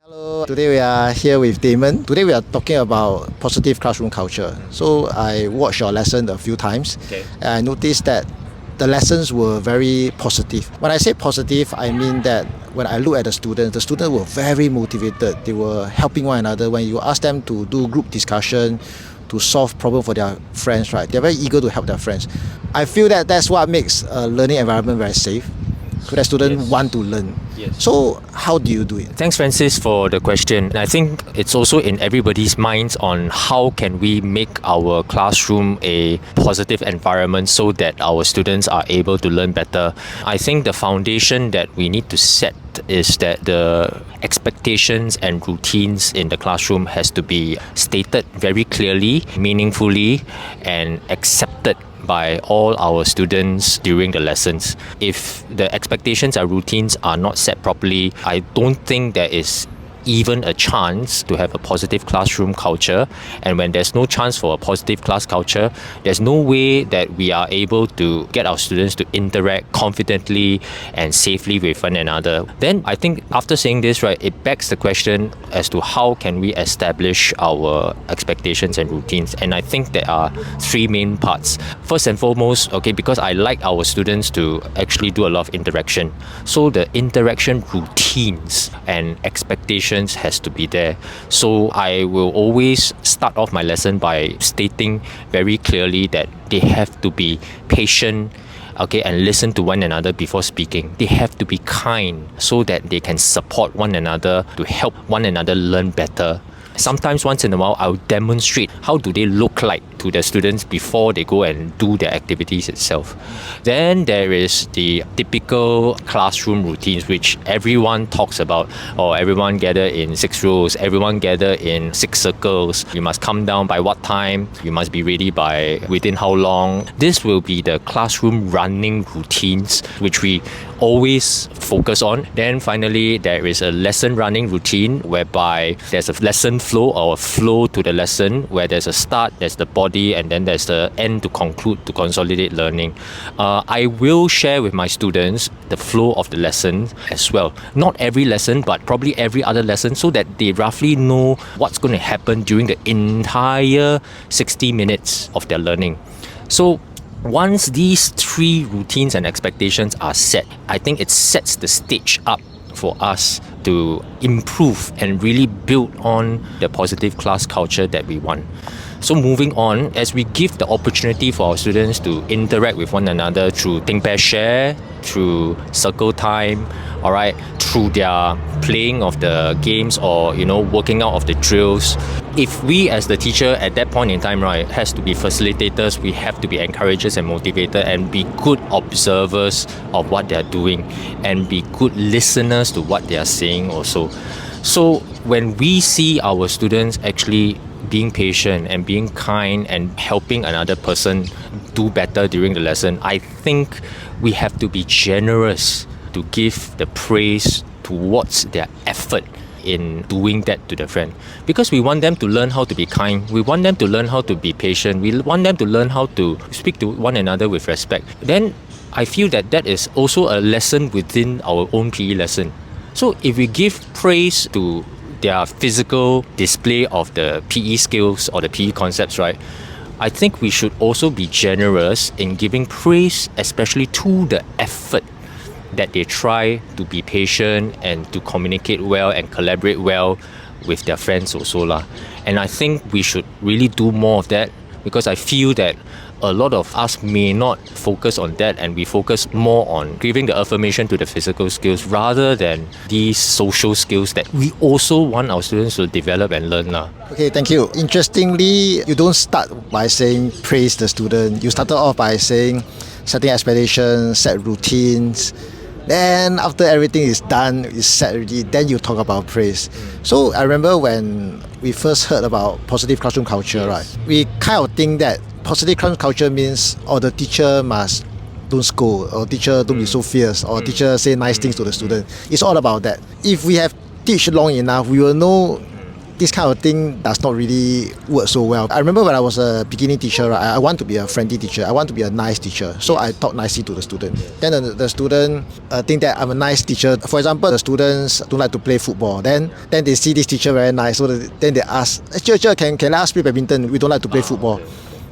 Hello, today we are here with Damon. Today we are talking about positive classroom culture. So I watched your lesson a few times and I noticed that the lessons were very positive. When I say positive, I mean that when I look at the students were very motivated. They were helping one another. When you ask them to do group discussion, to solve problem for their friends, right? They're very eager to help their friends. I feel that that's what makes a learning environment very safe. So that students want to learn. So how do you do it? Thanks, Francis, for the question. I think it's also in everybody's minds on how can we make our classroom a positive environment so that our students are able to learn better. I think the foundation that we need to set is that the expectations and routines in the classroom has to be stated very clearly, meaningfully, and accepted by all our students during the lessons. If the expectations and routines are not set properly, I don't think there is even a chance to have a positive classroom culture. And when there's no chance for a positive class culture, there's no way that we are able to get our students to interact confidently and safely with one another. Then I think after saying this, right, it begs the question as to how can we establish our expectations and routines. And I think there are three main parts. First and foremost, because I like our students to actually do a lot of interaction. So the interaction routines and expectations has to be there. So I will always start off my lesson by stating very clearly that they have to be patient, and listen to one another before speaking. They have to be kind so that they can support one another to help one another learn better. Sometimes once in a while, I'll demonstrate how do they look like to the students before they go and do their activities itself. Then there is the typical classroom routines which everyone talks about, or everyone gather in 6 rows, everyone gather in 6 circles. You must come down by what time, you must be ready by within how long. This will be the classroom running routines which we always focus on. Then finally, there is a lesson running routine whereby there's a lesson flow or a flow to the lesson where there's a start, there's the body, and then there's the end to conclude, to consolidate learning. I will share with my students the flow of the lesson as well. Not every lesson, but probably every other lesson, so that they roughly know what's going to happen during the entire 60 minutes of their learning. So once these three routines and expectations are set, I think it sets the stage up for us to improve and really build on the positive class culture that we want. So moving on, as we give the opportunity for our students to interact with one another through think, pair, share, through circle time, through their playing of the games or working out of the drills. If we as the teacher at that point in time, has to be facilitators, we have to be encouragers and motivators and be good observers of what they're doing and be good listeners to what they are saying also. So when we see our students actually being patient and being kind and helping another person do better during the lesson, I think we have to be generous to give the praise towards their effort in doing that to the friend, because we want them to learn how to be kind, we want them to learn how to be patient, we want them to learn how to speak to one another with respect. Then I feel that is also a lesson within our own PE lesson. So if we give praise to their physical display of the PE skills or the PE concepts, I think we should also be generous in giving praise, especially to the effort that they try to be patient and to communicate well and collaborate well with their friends also. And I think we should really do more of that, because I feel that a lot of us may not focus on that, and we focus more on giving the affirmation to the physical skills rather than these social skills that we also want our students to develop and learn. Okay, thank you. Interestingly, you don't start by saying praise the student. You started off by saying setting expectations, set routines. Then after everything is done, is set already, then you talk about praise. So I remember when we first heard about positive classroom culture, we kind of think that positive classroom culture means the teacher must don't scold, or teacher don't be so fierce, or teacher say nice things to the student. It's all about that. If we have teach long enough, we will know this kind of thing does not really work so well. I remember when I was a beginning teacher, right, I want to be a friendly teacher. I want to be a nice teacher. So I talk nicely to the student. Then the student think that I'm a nice teacher. For example, the students don't like to play football. Then they see this teacher very nice. So then they ask, teacher, can let us play badminton? We don't like to play football.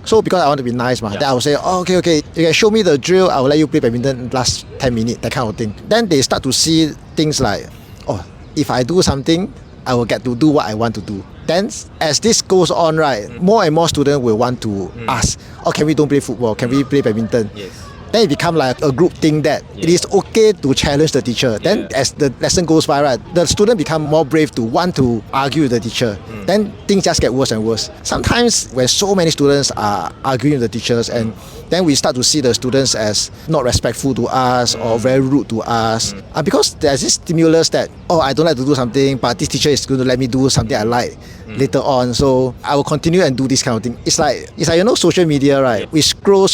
So because I want to be nice, then I will say, oh, okay, you can show me the drill, I will let you play badminton in the last 10 minutes, that kind of thing. Then they start to see things like, oh, if I do something, I will get to do what I want to do. Then as this goes on, right, more and more students will want to ask, oh, can we don't play football? Can we play badminton? Yes. Then it becomes like a group thing that it is okay to challenge the teacher. Then as the lesson goes by, right, the student become more brave to want to argue with the teacher. Then things just get worse and worse. Sometimes when so many students are arguing with the teachers, and then we start to see the students as not respectful to us or very rude to us. Because there's this stimulus that, oh, I don't like to do something, but this teacher is going to let me do something I like later on. So I will continue and do this kind of thing. It's like social media, right? We scroll,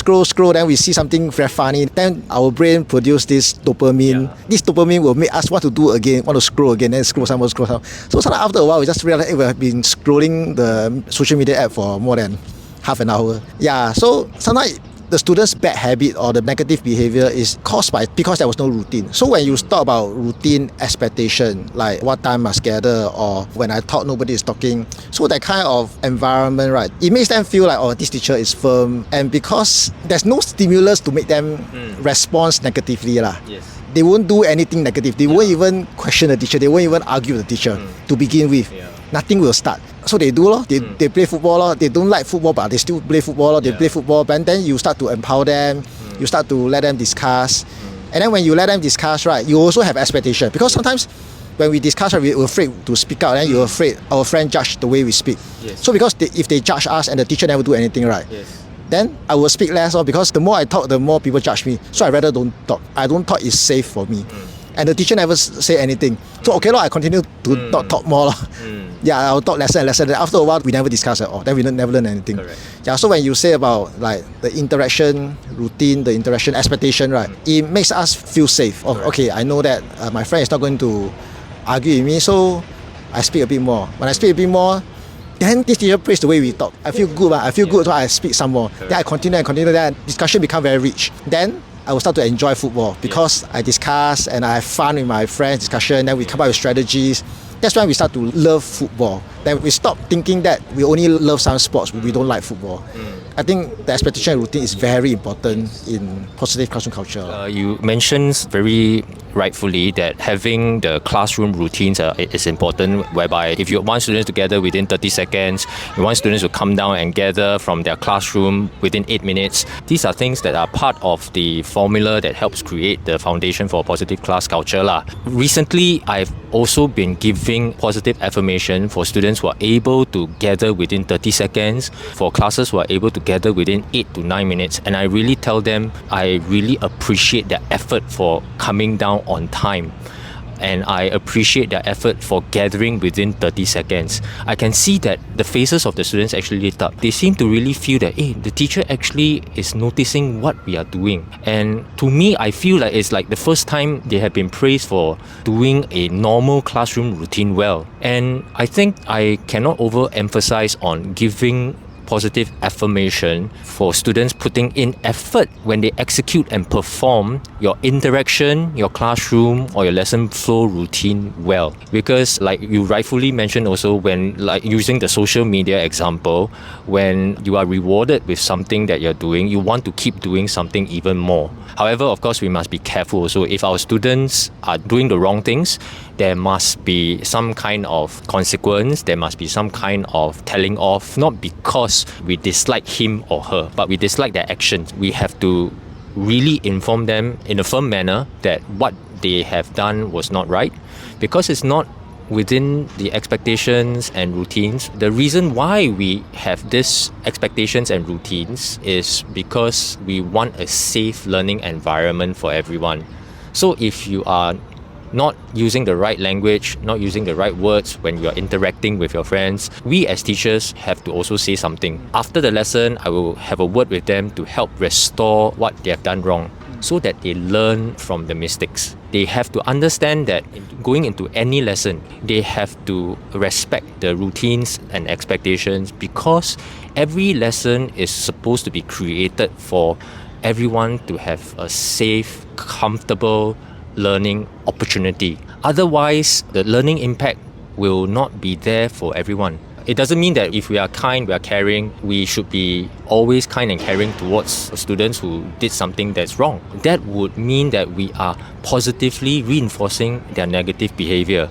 then we see something very funny. Then our brain produce this dopamine. This dopamine will make us want to do again, want to scroll again, then scroll some. So sometimes after a while, we just realize we have been scrolling the social media app for more than half an hour. Yeah, so sometimes the student's bad habit or the negative behavior is caused because there was no routine. So when you talk about routine expectation, like what time must gather, or when I talk nobody is talking, so that kind of environment, right, it makes them feel like, oh, this teacher is firm, and because there's no stimulus to make them respond negatively lah. Yes. They won't do anything negative. They won't even question the teacher. They won't even argue with the teacher to begin with. Nothing will start. So they do they play football. They don't like football, but they still play football. They play football, and then you start to empower them. You start to let them discuss. And then when you let them discuss, right, you also have expectation. Because sometimes when we discuss, right, we're afraid to speak out, and you're afraid our friend judge the way we speak. So because if they judge us and the teacher never do anything right, then I will speak less, because the more I talk, the more people judge me. So I rather don't talk. I don't talk is safe for me. And the teacher never say anything. So okay, I continue to not talk more. Yeah, I'll talk lesser and lesser. Then after a while, we never discuss at all. Then we never learn anything. Correct. Yeah, so when you say about like the interaction routine, the interaction expectation, right, it makes us feel safe. Oh, okay, I know that my friend is not going to argue with me, so I speak a bit more. When I speak a bit more, then this teacher praise the way we talk. I feel good. I feel good, so I speak some more. Then I continue. Then discussion become very rich. Then I will start to enjoy football because I discuss and I have fun with my friends discussion. Then we come up with strategies. That's when we start to love football. Then we stop thinking that we only love some sports, we don't like football. I think the expectation and routine is very important in positive classroom culture. You mentioned very rightfully that having the classroom routines is important, whereby if you want students to gather within 30 seconds, you want students to come down and gather from their classroom within 8 minutes. These are things that are part of the formula that helps create the foundation for positive class culture. Recently, I've also been giving positive affirmation for students who are able to gather within 30 seconds, for classes who are able to gather within 8 to 9 minutes. And I really tell them I really appreciate their effort for coming down on time. And I appreciate their effort for gathering within 30 seconds. I can see that the faces of the students actually lit up. They seem to really feel that, the teacher actually is noticing what we are doing. And to me, I feel like it's like the first time they have been praised for doing a normal classroom routine well. And I think I cannot overemphasize on giving positive affirmation for students putting in effort when they execute and perform your interaction, your classroom or your lesson flow routine well. Because like you rightfully mentioned also, when like using the social media example, when you are rewarded with something that you're doing, you want to keep doing something even more. However, of course, we must be careful. So if our students are doing the wrong things, there must be some kind of consequence, there must be some kind of telling off, not because we dislike him or her, but we dislike their actions. We have to really inform them in a firm manner that what they have done was not right, because it's not within the expectations and routines. The reason why we have these expectations and routines is because we want a safe learning environment for everyone. So if you are not using the right language, not using the right words when you are interacting with your friends, we as teachers have to also say something. After the lesson, I will have a word with them to help restore what they have done wrong. so that they learn from the mistakes. They have to understand that going into any lesson, they have to respect the routines and expectations, because every lesson is supposed to be created for everyone to have a safe, comfortable learning opportunity. Otherwise, the learning impact will not be there for everyone. It doesn't mean that if we are kind, we are caring, we should be always kind and caring towards students who did something that's wrong. That would mean that we are positively reinforcing their negative behavior,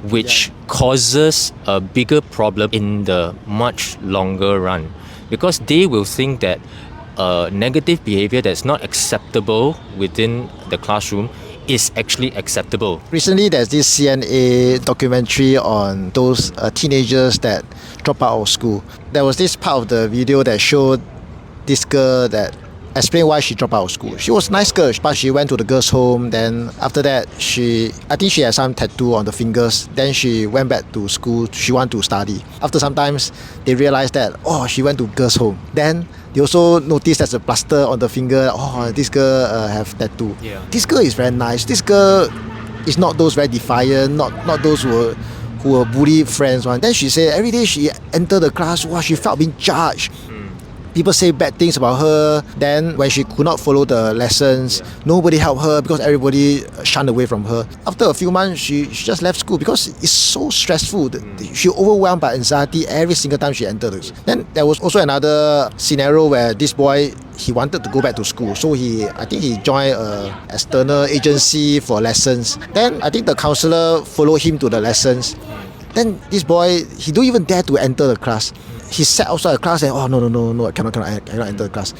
which causes a bigger problem in the much longer run, because they will think that negative behavior that's not acceptable within the classroom is actually acceptable. Recently, there's this CNA documentary on those teenagers that drop out of school. There was this part of the video that showed this girl that explained why she dropped out of school. She was a nice girl, but she went to the girls' home. Then after that, I think she had some tattoo on the fingers. Then she went back to school. She wanted to study. After some times, they realized that, she went to girls' home. Then they also noticed there's a plaster on the finger. This girl have tattoo. Yeah. This girl is very nice. This girl is not those very defiant, not those who were bully friends one. Then she said every day she entered the class, she felt being judged. People say bad things about her. Then when she could not follow the lessons, nobody helped her because everybody shunned away from her. After a few months, she just left school because it's so stressful. She overwhelmed by anxiety every single time she entered. Then there was also another scenario where this boy, he wanted to go back to school. So I think he joined an external agency for lessons. Then I think the counselor followed him to the lessons. Then this boy, he don't even dare to enter the class. He sat outside the class and no, I cannot enter the class.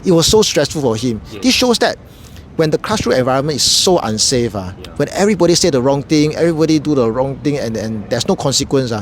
It was so stressful for him. This shows that when the classroom environment is so unsafe, when everybody say the wrong thing, everybody do the wrong thing, and there's no consequence,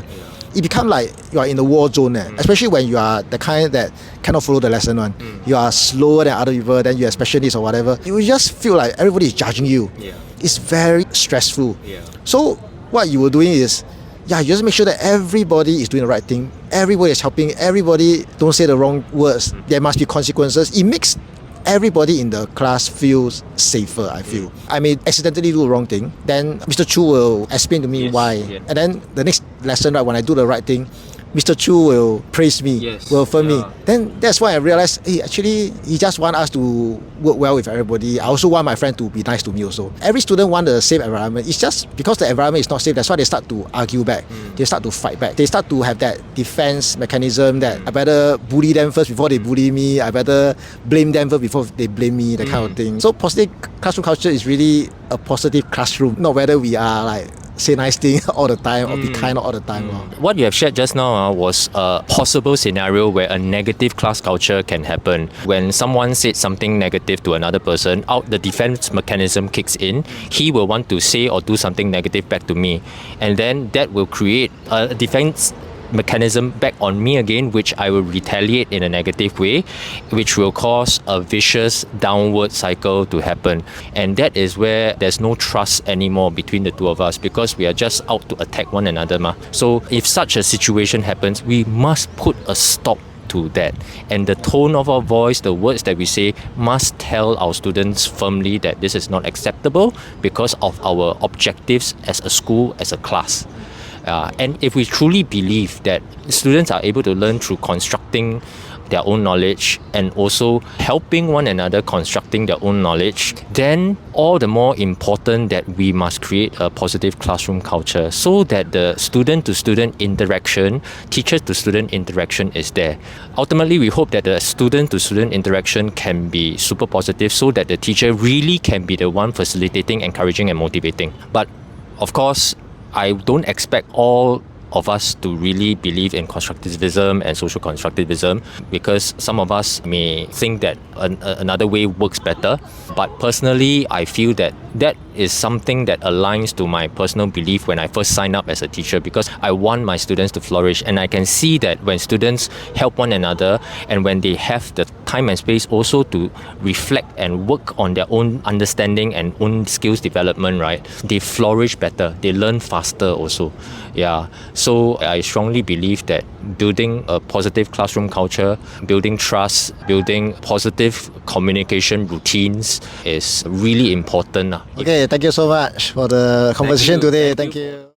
it becomes like you are in a war zone. Especially when you are the kind that cannot follow the lesson one. You are slower than other people, then you have special needs or whatever. You will just feel like everybody is judging you. It's very stressful. So what you were doing is, you just make sure that everybody is doing the right thing. Everybody is helping. Everybody don't say the wrong words. There must be consequences. It makes everybody in the class feels safer, I feel. I may accidentally do the wrong thing. Then Mr. Chu will explain to me why. And then the next lesson, when I do the right thing, Mr. Chu will praise me, will affirm me. Then that's why I realized, actually, he just wants us to work well with everybody. I also want my friend to be nice to me also. Every student wants a safe environment. It's just because the environment is not safe, that's why they start to argue back. They start to fight back. They start to have that defense mechanism that I better bully them first before they bully me. I better blame them first before they blame me, that kind of thing. So positive classroom culture is really a positive classroom, not whether we are like say nice things all the time or be kind all the time. What you have shared just now was a possible scenario where a negative class culture can happen. When someone said something negative to another person, the defense mechanism kicks in. He will want to say or do something negative back to me, and then that will create a defense mechanism back on me again, which I will retaliate in a negative way, which will cause a vicious downward cycle to happen. And that is where there's no trust anymore between the two of us, because we are just out to attack one another. So if such a situation happens, we must put a stop to that. And the tone of our voice, the words that we say, must tell our students firmly that this is not acceptable because of our objectives as a school, as a class. And if we truly believe that students are able to learn through constructing their own knowledge and also helping one another constructing their own knowledge, then all the more important that we must create a positive classroom culture so that the student-to-student interaction, teacher-to-student interaction is there. Ultimately, we hope that the student-to-student interaction can be super positive so that the teacher really can be the one facilitating, encouraging and motivating. But of course, I don't expect all of us to really believe in constructivism and social constructivism, because some of us may think that another way works better. But personally, I feel that that is something that aligns to my personal belief when I first signed up as a teacher, because I want my students to flourish, and I can see that when students help one another and when they have the time and space also to reflect and work on their own understanding and own skills development, right, they flourish better, they learn faster also. Yeah, so I strongly believe that building a positive classroom culture, building trust, building positive communication routines is really important. Okay, thank you so much for the conversation today. Thank you.